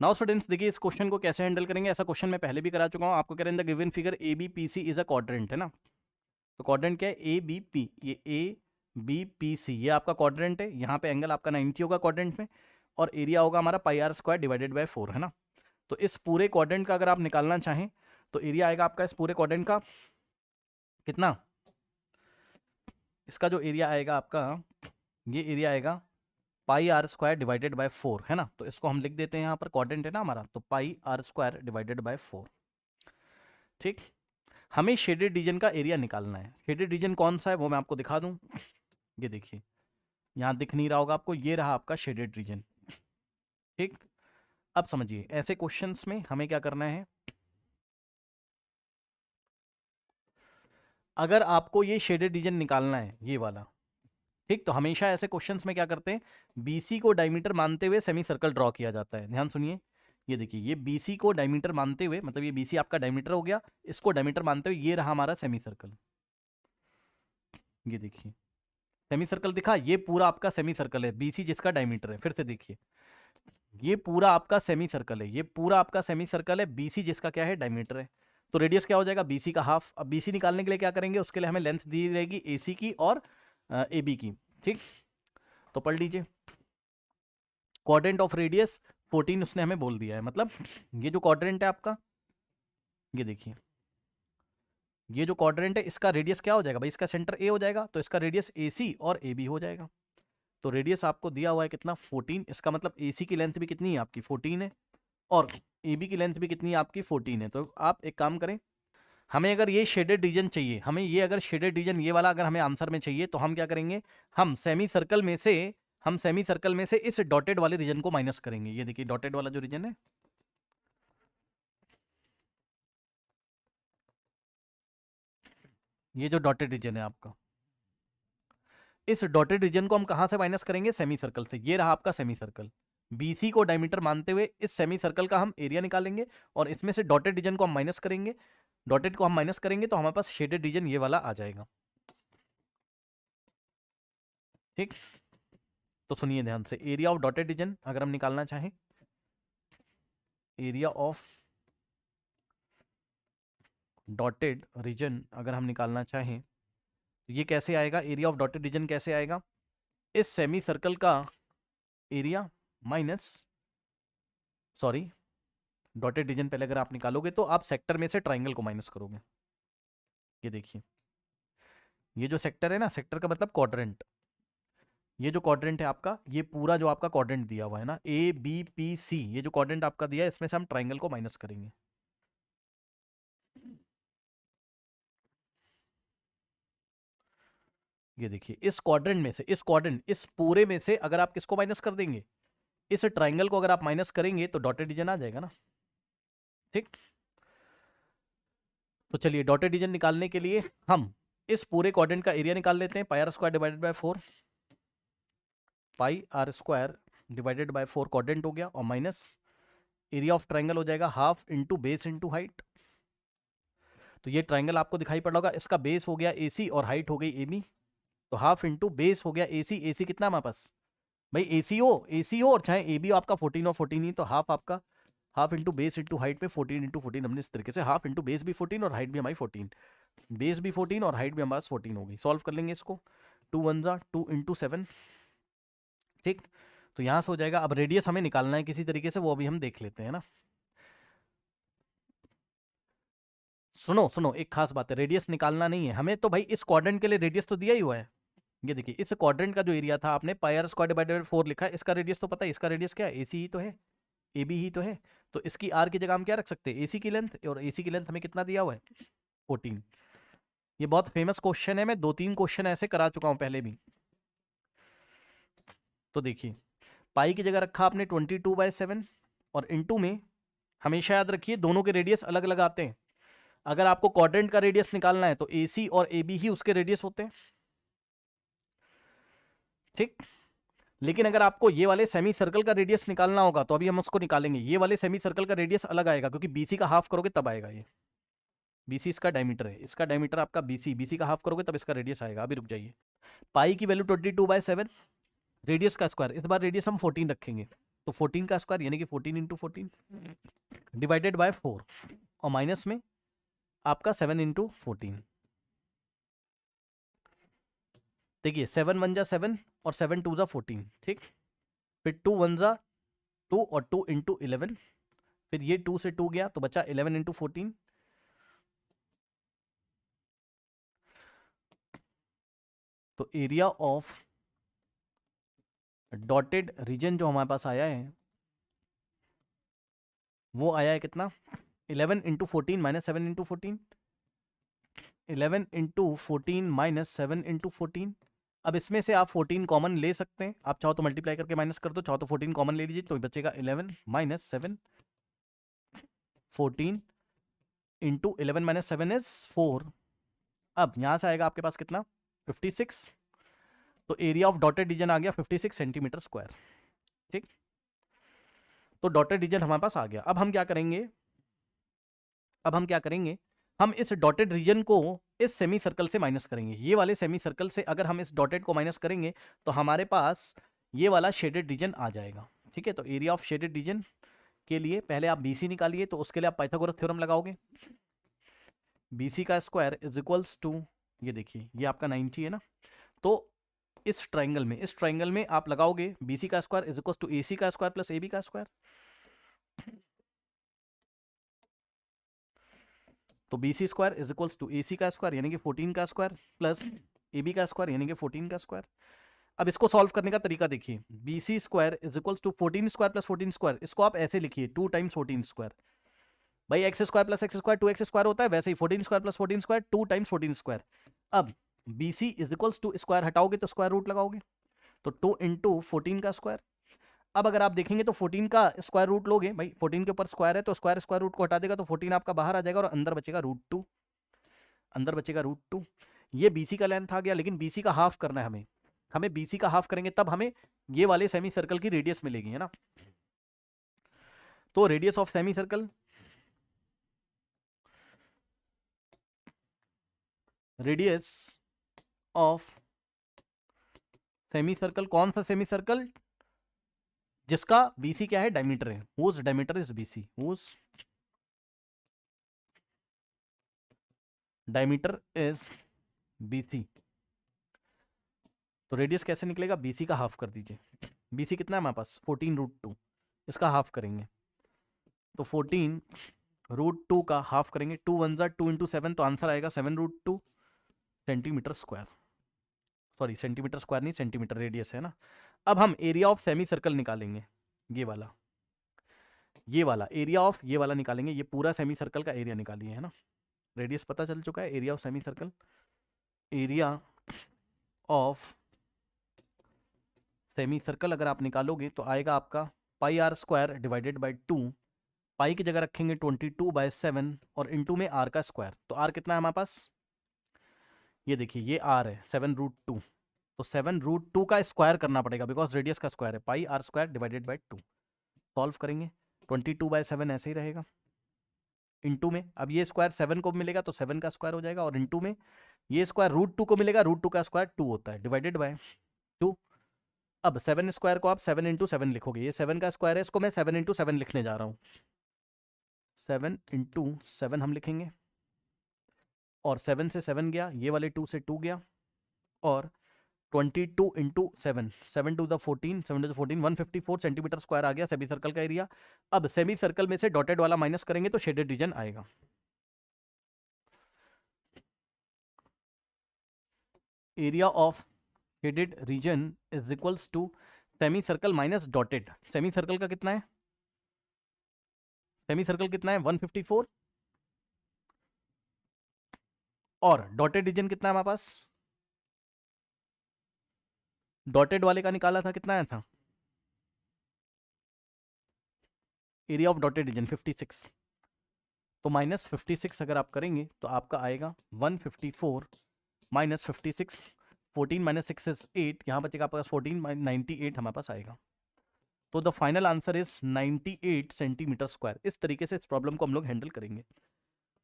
Now students देखिए इस question को कैसे हैंडल करेंगे। ऐसा क्वेश्चन मैं पहले भी करा चुका हूँ। आपको कह रहे हैं the given figure A B P C is a quadrant, है ना। तो क्वाड्रेंट क्या है, ए बी पी, ये ए बी पी सी ये आपका क्वाड्रेंट है। यहाँ पे एंगल आपका 90 होगा क्वाड्रेंट में, और एरिया होगा हमारा पाई आर स्क्वायर डिवाइडेड बाय 4, है ना। तो इस पूरे क्वाड्रेंट का अगर आप निकालना चाहें तो एरिया आएगा आपका इस पूरे क्वाड्रेंट का कितना, इसका जो एरिया आएगा आपका, ये एरिया आएगा पाई आर स्क्वायर डिवाइडेड बाय 4, है ना। तो इसको हम लिख देते हैं, यहाँ पर क्वाड्रेंट है ना हमारा, तो पाई आर स्क्वायर डिवाइडेड बाय 4। ठीक, हमें शेडेड रीजन का एरिया निकालना है। शेडेड रीजन कौन सा है वो मैं आपको दिखा दूं। ये देखिए, यहाँ दिख नहीं रहा होगा आपको, ये रहा आपका शेडेड रीजन। ठीक, अब समझिए ऐसे क्वेश्चंस में हमें क्या करना है। अगर आपको ये शेडेड रीजन निकालना है, ये वाला, ठीक, तो हमेशा ऐसे क्वेश्चंस में क्या करते हैं, बीसी को डायमीटर मानते हुए सेमी सर्कल ड्रॉ किया जाता है। ध्यान सुनिए, ये देखिए, ये बीसी को डायमीटर मानते हुए, मतलब ये बीसी आपका डायमीटर हो गया, इसको डायमीटर मानते हुए ये रहा हमारा सेमी सर्कल। ये देखिए सेमी सर्कल दिखा, ये पूरा आपका सेमी सर्कल है, बीसी जिसका डायमीटर है। फिर से देखिए, ये पूरा आपका सेमी सर्कल है, ये पूरा आपका सेमी सर्कल है, बीसी जिसका क्या है, डायमीटर है। तो रेडियस क्या हो जाएगा, बीसी का हाफ। अब बीसी निकालने के लिए क्या करेंगे, उसके लिए हमें लेंथ दी रहेगी एसी की और एबी की। ठीक, तो पढ़ लीजिए, क्वाड्रेंट ऑफ रेडियस 14 उसने हमें बोल दिया है। मतलब ये जो क्वाड्रेंट है आपका, ये देखिए, ये जो क्वाड्रेंट है इसका रेडियस क्या हो जाएगा भाई, इसका सेंटर ए हो जाएगा, तो इसका रेडियस ए सी और ए बी हो जाएगा। तो रेडियस आपको दिया हुआ है कितना, 14। इसका मतलब ए सी की लेंथ भी कितनी है आपकी, 14 है, और ए बी की लेंथ भी कितनी है आपकी, 14 है। तो आप एक काम करें, हमें अगर ये शेडेड रीजन चाहिए, हमें ये अगर शेडेड रीजन ये वाला अगर हमें आंसर में चाहिए, तो हम क्या करेंगे, हम सेमी सर्कल में से इस डॉटेड वाले रीजन को माइनस करेंगे। ये देखिए डॉटेड वाला जो रीजन है, ये जो डॉटेड रीजन है आपका, इस डॉटेड रीजन को हम कहां से माइनस करेंगे, सेमी सर्कल से। ये रहा आपका सेमी सर्कल, बीसी को डायमीटर मानते हुए इस सेमी सर्कल का हम एरिया निकालेंगे, और इसमें से डॉटेड रीजन को हम माइनस करेंगे। डॉटेड को हम माइनस करेंगे तो हमारे पास शेडेड रीजन ये वाला आ जाएगा। ठीक, तो सुनिए ध्यान से, एरिया ऑफ डॉटेड रीजन अगर हम निकालना चाहें, एरिया ऑफ डॉटेड रीजन अगर हम निकालना चाहें, तो ये कैसे आएगा, एरिया ऑफ डॉटेड रीजन कैसे आएगा, इस सेमी सर्कल का area minus, sorry, dotted region पहले अगर आप निकालोगे तो आप सेक्टर में से ट्राइंगल को माइनस करोगे। ये देखिए, ये जो सेक्टर है ना, सेक्टर का मतलब क्वाड्रेंट, ये जो क्वाड्रेंट है आपका, ये पूरा जो आपका क्वाड्रेंट दिया हुआ है ना, ए बी पी सी, ये जो क्वाड्रेंट आपका दिया है, इसमें से हम ट्राइंगल को माइनस करेंगे। ये देखिए, इस क्वाड्रेंट में से, इस पूरे में से अगर आप किसको माइनस कर देंगे, इस ट्राइंगल को अगर आप माइनस करेंगे तो डॉटेड रीजन आ जाएगा ना। ठीक, तो चलिए डॉटेड रीजन निकालने के लिए हम इस पूरे क्वाड्रेंट का एरिया निकाल लेते हैं, pi R square divided by 4, pi R square divided by 4 quadrant हो गया, और माइनस एरिया ऑफ ट्राइंगल हो जाएगा half into base into height. तो ये ट्राइंगल आपको दिखाई पड़ रहा होगा, इसका बेस हो गया AC और हाइट हो गई AB, तो हाफ इंटू बेस हो गया AC। AC कितना हमारे पास भाई, AC हो और चाहे AB हो आपका 14 और 14 ही, तो हाफ आपका, half into base into height में 14 इंटू 14, हमने इस तरीके से हाफ इंटू बेस भी 14 और हाइट भी हमारी 14, बेस भी 14 और हाइट भी हमारे पास 14 हो गई। सॉल्व कर लेंगे इसको, 2 1 जा 2 इंटू 7। ठीक, तो यहां से हो जाएगा। अब रेडियस हमें निकालना है किसी तरीके से, वो अभी हम देख लेते हैं ना। सुनो सुनो, एक खास बात है, रेडियस निकालना नहीं है हमें, तो भाई इस क्वाड्रेंट के लिए रेडियस तो दिया ही हुआ है। ये देखिए, इस क्वाड्रेंट का जो एरिया था, आपने पाई आर स्क्वायर डिवाइडेड बाय 4 लिखा है, इसका रेडियस तो पता है, इसका रेडियस क्या है, AC ही तो है, AB ही तो है। तो इसकी R की जगह हम क्या रख सकते हैं, AC की लेंथ, और AC की लेंथ हमें कितना दिया हुआ है, 14। ये बहुत फेमस क्वेश्चन है, मैं 2-3 क्वेश्चन ऐसे करा चुका हूं पहले भी। तो देखिए, पाई की जगह रखा आपने 22/7, और इंटू में हमेशा याद रखिए दोनों के रेडियस अलग अलग आते हैं। अगर आपको क्वाड्रेंट का रेडियस निकालना है तो AC और AB ही उसके रेडियस होते हैं। ठीक, लेकिन अगर आपको ये वाले सेमी सर्कल का रेडियस निकालना होगा तो अभी हम उसको निकालेंगे। ये वाले सेमी सर्कल का रेडियस अलग आएगा, क्योंकि BC का हाफ करोगे तब आएगा ये। BC इसका डायमीटर है, इसका डायमीटर आपका BC का हाफ करोगे तब इसका रेडियस आएगा। अभी रुक जाइए, पाई की वैल्यू 22/7, रेडियस का स्क्वायर, इस बार रेडियस हम 14 रखेंगे, तो 14 का स्क्वायर यानी कि 14 इंटू 14 डिवाइडेड बाय 4 और माइनस में आपका 7 इंटू 14। देखिए 7 1 जा 7 और 7 2 जा 14, ठीक। फिर 2 1 जा 2 और 2 इंटू 11, फिर ये 2 से 2 गया तो बचा 11 इंटू 14। तो एरिया ऑफ डॉटेड रीजन जो हमारे पास आया है वो आया है कितना, 11 into 14 minus 7 into 14, 11 into 14 minus 7 into 14। अब इसमें से आप 14 कॉमन ले सकते हैं, आप चाहो तो मल्टीप्लाई करके माइनस कर दो, चाहो तो 14 कॉमन ले लीजिए, तो बचेगा 11 माइनस 7, 14 इंटू 11 माइनस 7 इज 4। अब यहां से आएगा आपके पास कितना, 56। तो एरिया ऑफ डॉटेड रीजन आ गया 56 सेंटीमीटर स्क्वायर, ठीक। तो डॉटेड रीजन हमारे पास आ गया। अब हम क्या करेंगे, हम इस डॉटेड रीजन को इस सेमी सर्कल से माइनस करेंगे। ये वाले सेमी सर्कल से अगर हम इस डॉटेड को माइनस करेंगे तो हमारे पास ये वाला शेडेड रीजन आ जाएगा, ठीक है। तो एरिया ऑफ शेडेड रीजन के लिए पहले आप बीसी निकालिए, तो उसके लिए आप पाइथागोरस थ्योरम लगाओगे। बीसी का स्क्वायर इज इक्वल्स टू, ये देखिए ये आपका 90 है ना, तो इस ट्राइंगल में आप लगाओगे बीसी का square is equals to AC का स्क्वायर प्लस एबी का स्क्वायर। तो BC square is equals to AC का स्क्वायर यानी कि 14 का स्क्वायर प्लस एबी का स्क्वायर यानी कि 14 का स्क्वायर। अब इसको सॉल्व करने का तरीका देखिए, BC square is equals to 14 square plus 14 square, इसको आप ऐसे लिखिए 2 टाइम्स 14 स्क्वायर। भाई x square plus x square 2x square होता है, वैसे ही 14 square plus 14 square 2 times 14 square. अब BC is equals to square हटाओगे तो स्क्वायर रूट लगाओगे, तो 2 इंटू 14 का स्क्वायर। अब अगर आप देखेंगे तो 14 का स्क्वायर रूट लोगे, भाई 14 के ऊपर स्क्वायर है तो स्क्वायर रूट को हटा देगा, तो 14 आपका बाहर आ जाएगा और अंदर बचेगा √2। ये बीसी का लेंथ आ गया, लेकिन बीसी का हाफ करना है हमें बीसी का हाफ करेंगे तब हमें ये वाले सेमी सर्कल की रेडियस मिलेगी, है ना। तो रेडियस ऑफ सेमी सर्कल, कौन सा सेमी सर्कल जिसका बीसी क्या है, डायमीटर है, whose diameter is BC, whose diameter is BC। तो रेडियस कैसे निकलेगा, बीसी का हाफ कर दीजिए। बीसी कितना है हमारे पास 14√2, इसका हाफ करेंगे तो 14√2 का हाफ करेंगे, 2 1 2 इंटू 7, तो आंसर आएगा 7√2 centimetre square. Sorry centimetre square नहीं, सेंटीमीटर रेडियस है ना। अब हम एरिया ऑफ सेमी सर्कल निकालेंगे, ये वाला एरिया ऑफ ये वाला निकालेंगे, ये पूरा सेमी सर्कल का एरिया निकालिए, है ना। रेडियस पता चल चुका है, area of semi circle, area of semi circle अगर आप निकालोगे तो आएगा आपका पाई आर स्क्वायर डिवाइडेड बाई 2, पाई की जगह रखेंगे 22/7 और इंटू में आर का स्क्वायर। तो आर कितना है हमारे पास, ये देखिए ये आर है 7√2, तो 7√2 का स्क्वायर करना पड़ेगा बिकॉज रेडियस का स्क्वायर है, pi R square divided by 2। Solve करेंगे 22/7 ऐसे ही रहेगा, इंटू में अब ये स्क्वायर 7 को मिलेगा तो 7 का स्क्वायर हो जाएगा, और इंटू में ये स्क्वायर √2 को मिलेगा, √2 का स्क्वायर 2 होता है, डिवाइडेड बाय 2। अब 7 स्क्वायर को आप 7 इंटू 7 लिखोगे, ये 7 का स्क्वायर है, इसको मैं 7 इंटू 7 लिखने जा रहा हूँ, 7 इंटू 7 हम लिखेंगे, और 7 से 7 गया, ये वाले 2 से 2 गया, और 22 into 7, 7 to the 14, 7 to the 14, 154 centimetre square आ गया सेमी सर्कल का एरिया। अब सेमी सर्कल में से डॉटेड वाला माइनस करेंगे तो शेडेड रीजन आएगा। Area of shaded region is equals to semi circle minus dotted. Semi circle का कितना है, सेमी सर्कल कितना है 154, और डॉटेड रीजन कितना है हमारे पास, डॉटेड वाले का निकाला था कितना आया था, एरिया ऑफ डॉटेड रीजन 56, तो माइनस 56 अगर आप करेंगे तो आपका आएगा 154 माइनस 56, 14 माइनस 6 इज 8, यहाँ बचेगा आपके पास 14 98 हमारे पास आएगा। तो the final answer is 98 centimetre square. इस तरीके से इस प्रॉब्लम को हम लोग हैंडल करेंगे।